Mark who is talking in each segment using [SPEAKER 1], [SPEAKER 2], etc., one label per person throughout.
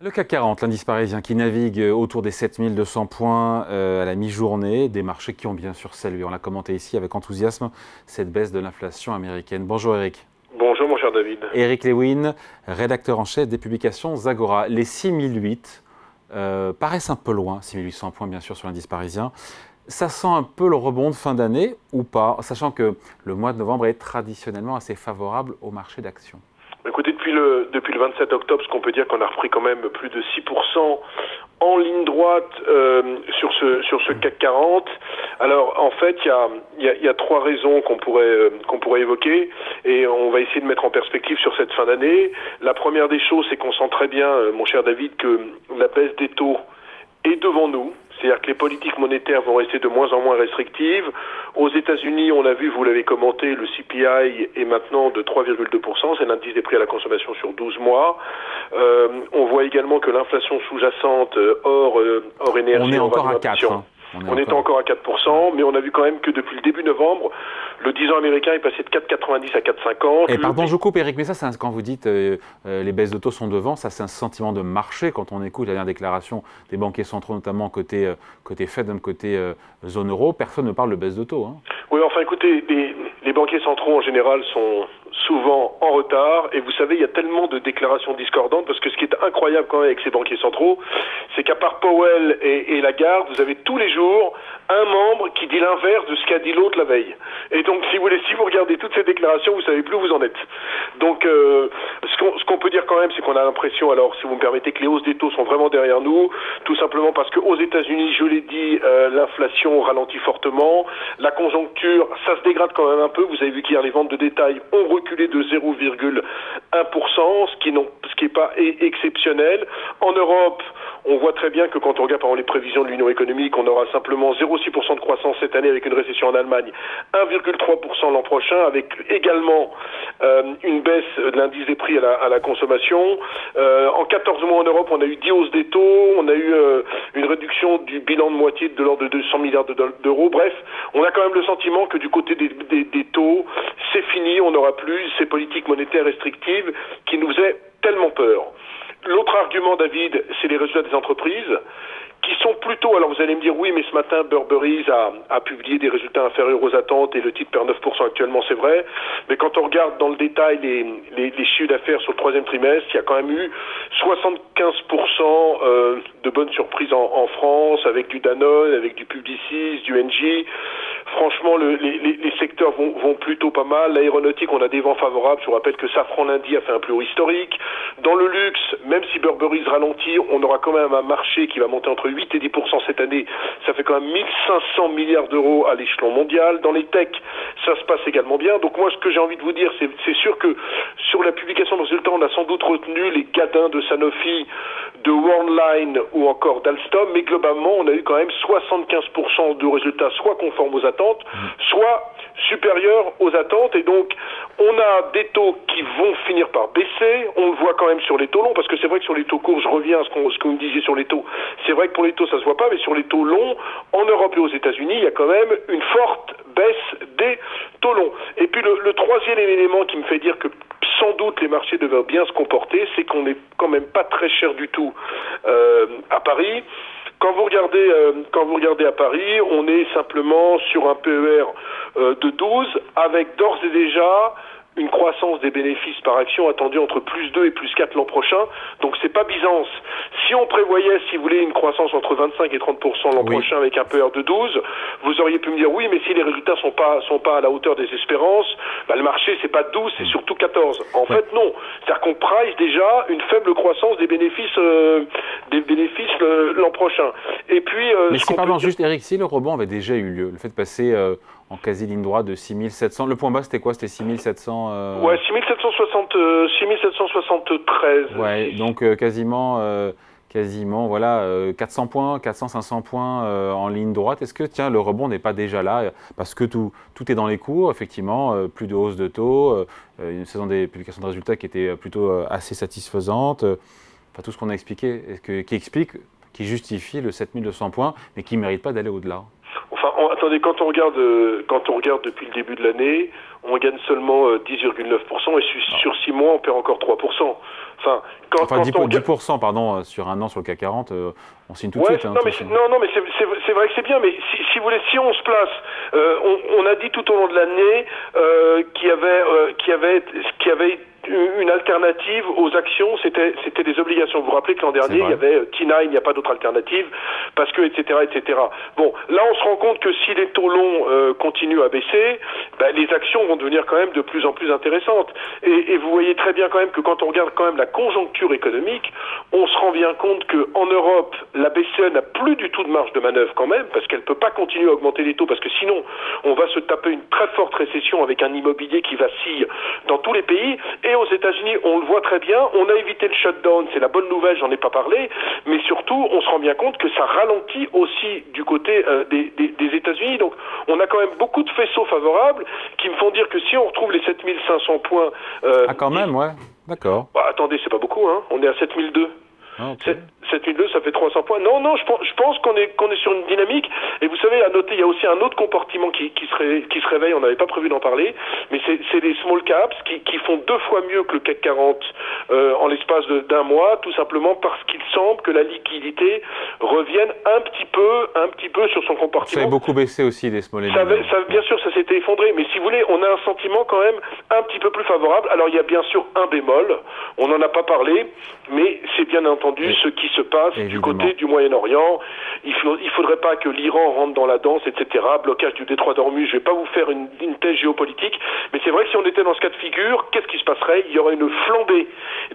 [SPEAKER 1] Le CAC 40, l'indice parisien qui navigue autour des 7200 points à la mi-journée, des marchés qui ont bien sûr salué. On l'a commenté ici avec enthousiasme, cette baisse de l'inflation américaine. Bonjour Eric.
[SPEAKER 2] Bonjour mon cher David.
[SPEAKER 1] Eric Lewin, rédacteur en chef des publications Zagora. Les 6008 paraissent un peu loin, 6800 points bien sûr sur l'indice parisien. Ça sent un peu le rebond de fin d'année ou pas, sachant que le mois de novembre est traditionnellement assez favorable au marché d'actions?
[SPEAKER 2] Écoutez, depuis le 27 octobre, ce qu'on peut dire qu'on a repris quand même plus de 6% en ligne droite sur ce CAC 40. Alors en fait, il y a trois raisons qu'on pourrait évoquer et on va essayer de mettre en perspective sur cette fin d'année. La première des choses, c'est qu'on sent très bien, mon cher David, que la baisse des taux est devant nous. C'est-à-dire que les politiques monétaires vont rester de moins en moins restrictives. Aux États-Unis, on a vu, vous l'avez commenté, le CPI est maintenant de 3,2%, c'est l'indice des prix à la consommation sur 12 mois. On voit également que l'inflation sous-jacente hors énergie...
[SPEAKER 1] On est encore à 4%.
[SPEAKER 2] On est encore à 4%, mais on a vu quand même que depuis le début novembre, le 10 ans américain est passé de 4,90 à 4,50.
[SPEAKER 1] Et pardon, je coupe Eric, mais ça, quand vous dites les baisses de taux sont devant, ça c'est un sentiment de marché quand on écoute la dernière déclaration des banquiers centraux, notamment côté Fed, côté zone euro. Personne ne parle de baisse de taux. Hein.
[SPEAKER 2] Oui, enfin écoutez, les banquiers centraux en général sont souvent en retard, et vous savez, il y a tellement de déclarations discordantes, parce que ce qui est incroyable quand même avec ces banquiers centraux, c'est qu'à part Powell et Lagarde, vous avez tous les jours un membre qui dit l'inverse de ce qu'a dit l'autre la veille. Et donc, si vous regardez toutes ces déclarations, vous savez plus où vous en êtes. Donc, ce qu'on peut dire quand même, c'est qu'on a l'impression, alors si vous me permettez, que les hausses des taux sont vraiment derrière nous, tout simplement parce qu'aux États-Unis, je l'ai dit, l'inflation ralentit fortement, la conjoncture, ça se dégrade quand même un peu. Vous avez vu qu'hier, les ventes de détail ont reculé de 0,1%, ce qui n'est pas exceptionnel. En Europe, on voit très bien que quand on regarde par exemple les prévisions de l'Union économique, on aura simplement 0,6% de croissance cette année avec une récession en Allemagne, 1,3% l'an prochain, avec également une baisse de l'indice des prix à la consommation. En 14 mois en Europe, on a eu 10 hausses des taux, on a eu une réduction du bilan de moitié de l'ordre de 200 milliards d'euros. Bref, on a quand même le sentiment que du côté des taux, c'est fini, on n'aura plus ces politiques monétaires restrictives qui nous faisaient tellement peur. L'autre argument, David, c'est les résultats des entreprises qui sont plutôt, alors vous allez me dire oui, mais ce matin Burberry a publié des résultats inférieurs aux attentes et le titre perd 9% actuellement, c'est vrai, mais quand on regarde dans le détail les chiffres d'affaires sur le troisième trimestre, il y a quand même eu 75% de bonnes surprises en France, avec du Danone, avec du Publicis, du Engie. Franchement, les secteurs vont plutôt pas mal. L'aéronautique, on a des vents favorables. Je vous rappelle que Safran lundi a fait un plus haut historique. Dans le luxe, même si Burberry ralentit, on aura quand même un marché qui va monter entre 8 et 10% cette année. Ça fait quand même 1500 milliards d'euros à l'échelon mondial. Dans les techs, ça se passe également bien. Donc moi, ce que j'ai envie de vous dire, c'est sûr que sur la publication de résultats, on a sans doute retenu les gadins de Sanofi, de Worldline ou encore d'Alstom, mais globalement, on a eu quand même 75% de résultats soit conformes aux attentes, soit supérieurs aux attentes, et donc on a des taux qui vont finir par baisser. On le voit quand même sur les taux longs, parce que c'est vrai que sur les taux courts, je reviens à ce que vous me disiez sur les taux, c'est vrai que pour les taux ça se voit pas, mais sur les taux longs, en Europe et aux États-Unis, il y a quand même une forte baisse des taux longs. Et puis le troisième élément qui me fait dire que sans doute les marchés devraient bien se comporter, c'est qu'on n'est quand même pas très cher du tout à Paris. Quand vous regardez à Paris, on est simplement sur un PER de 12, avec d'ores et déjà une croissance des bénéfices par action attendue entre plus 2 et plus 4 l'an prochain. Donc c'est pas Byzance. Si on prévoyait, si vous voulez, une croissance entre 25 et 30% l'an prochain avec un PER de 12, vous auriez pu me dire oui, mais si les résultats sont pas à la hauteur des espérances, le marché c'est pas 12, c'est surtout 14. En fait non. C'est-à-dire qu'on price déjà une faible croissance des bénéfices l'an prochain. Et puis
[SPEAKER 1] mais si pardon, juste Eric, si le rebond avait déjà eu lieu, le fait de passer en quasi ligne droite de 6700. Le point bas, c'était quoi? C'était 6700
[SPEAKER 2] Ouais, 6773.
[SPEAKER 1] Ouais, donc quasiment, voilà, 400 points, 400-500 points en ligne droite. Est-ce que, tiens, le rebond n'est pas déjà là? Parce que tout est dans les cours, effectivement, plus de hausse de taux, une saison des publications de résultats qui était plutôt assez satisfaisante. Enfin, tout ce qu'on a expliqué, qui justifie le 7200 points, mais qui ne mérite pas d'aller au-delà.
[SPEAKER 2] Attendez, quand on regarde depuis le début de l'année, on gagne seulement 10,9% et sur 6 mois, on perd encore 3%. Enfin,
[SPEAKER 1] 10%, pardon, sur un an sur le CAC 40, on signe tout de suite.
[SPEAKER 2] Non, mais c'est vrai que c'est bien, mais si vous voulez, si on se place, on a dit tout au long de l'année qu'il y avait une alternative aux actions, c'était des obligations. Vous vous rappelez que l'an dernier, il y avait T9, il n'y a pas d'autre alternative, parce que, etc. Bon, là, on se rend compte que si les taux longs continuent à baisser, les actions vont devenir quand même de plus en plus intéressantes. Et vous voyez très bien quand même que quand on regarde quand même la conjoncture économique, on se rend bien compte qu'en Europe, la BCE n'a plus du tout de marge de manœuvre quand même, parce qu'elle ne peut pas continuer à augmenter les taux, parce que sinon, on va se taper une très forte récession avec un immobilier qui vacille dans tous les pays. Et aux États-Unis, on le voit très bien, on a évité le shutdown, c'est la bonne nouvelle, j'en ai pas parlé, mais surtout, on se rend bien compte que ça ralentit aussi du côté des États-Unis. Donc, on a quand même beaucoup de faisceaux favorables qui me font dire que si on retrouve les 7500 points...
[SPEAKER 1] quand même, ouais, d'accord.
[SPEAKER 2] Attendez, c'est pas beaucoup, hein, on est à 7002.
[SPEAKER 1] Ah, okay.
[SPEAKER 2] 7002, ça fait 300 points. Non, je pense qu'on est sur une dynamique. Et vous savez, à noter, il y a aussi un autre comportement qui se réveille. On n'avait pas prévu d'en parler, mais c'est les small caps qui font 2 fois mieux que le CAC 40 en l'espace d'un mois, tout simplement parce qu'il semble que la liquidité revienne un petit peu sur son comportement.
[SPEAKER 1] Ça a beaucoup baissé aussi les small
[SPEAKER 2] bien sûr, ça s'était effondré, mais si vous voulez, on a un sentiment quand même un petit peu plus favorable. Alors il y a bien sûr un bémol. On n'en a pas parlé, mais c'est bien entendu ce qui se passe du côté du Moyen-Orient. Il faudrait pas que l'Iran rentre dans la danse, etc. Blocage du détroit d'Ormuz. Je vais pas vous faire une thèse géopolitique, mais c'est vrai que si on était dans ce cas de figure, qu'est-ce qui se passerait? Il y aurait une flambée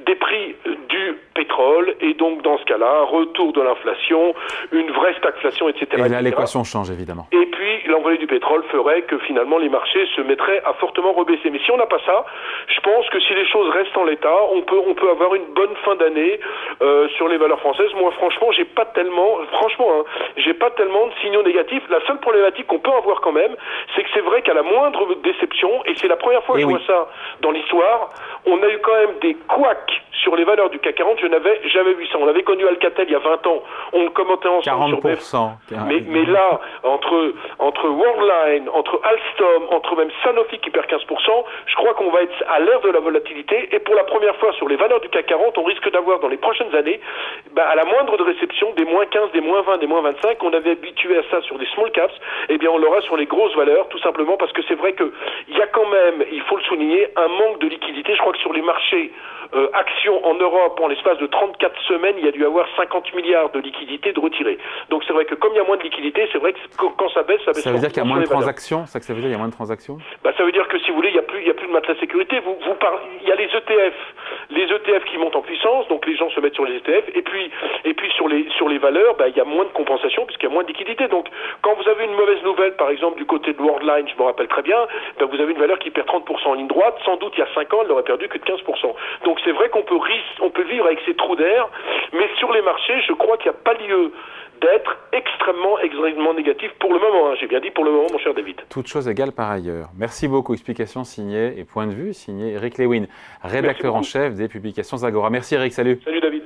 [SPEAKER 2] des prix du pétrole, et donc dans ce cas-là, un retour de l'inflation, une vraie stagflation, etc.
[SPEAKER 1] Et là, l'équation change, évidemment.
[SPEAKER 2] Et puis, l'envolée du pétrole ferait que finalement les marchés se mettraient à fortement rebaisser. Mais si on n'a pas ça, je pense que si les choses restent en l'état, on peut avoir une bonne fin d'année sur les valeurs françaises. Moi, franchement, j'ai pas tellement de signaux négatifs. La seule problématique qu'on peut avoir quand même, c'est que c'est vrai qu'à la moindre déception, et c'est la première fois que je vois ça dans l'histoire, on a eu quand même des couacs sur les valeurs du CAC 40. Je n'avais jamais vu ça. On avait connu Alcatel il y a 20 ans. On le commentait ensemble
[SPEAKER 1] 40%.
[SPEAKER 2] sur mais là, entre Worldline, entre Alstom, entre même Sanofi qui perd 15%, je crois qu'on va être à l'ère de la volatilité. Et pour la première fois sur les valeurs du CAC 40, on risque d'avoir dans les prochaines années, à la moindre de réception, des moins 15, des moins 20, des moins 25. On avait habitué à ça sur des small caps. Eh bien, on l'aura sur les grosses valeurs, tout simplement parce que c'est vrai qu'il y a quand même, il faut le souligner, un manque de liquidité. Je crois que sur les marchés actions en Europe, en l'espace de 34 semaines, il y a dû avoir 50 milliards de liquidités de retirés. Donc c'est vrai que comme il y a moins de liquidités, c'est vrai que quand ça baisse, ça baisse.
[SPEAKER 1] Ça veut dire qu'il y a moins de transactions? C'est ça que ça veut dire, il y a moins de transactions?
[SPEAKER 2] Ça veut dire que si vous voulez, il y a plus de matelas de sécurité. Il y a les ETF qui montent en puissance, donc les gens se mettent sur les ETF, et puis sur les valeurs, il y a moins de compensation puisqu'il y a moins de liquidités. Donc quand vous avez une mauvaise nouvelle, par exemple du côté de Worldline, je me rappelle très bien, vous avez une valeur qui perd 30% en ligne droite. Sans doute il y a 5 ans, elle n'aurait perdu que de 15%. Donc c'est vrai qu'on peut vivre avec ces trous d'air, mais sur les marchés, je crois qu'il n'y a pas lieu d'être extrêmement négatif pour le moment. J'ai bien dit pour le moment, mon cher David.
[SPEAKER 1] Toute chose égale par ailleurs. Merci beaucoup. Explication signée et point de vue signé Eric Lewin, rédacteur en chef des publications Agora. Merci Eric, salut.
[SPEAKER 2] Salut David.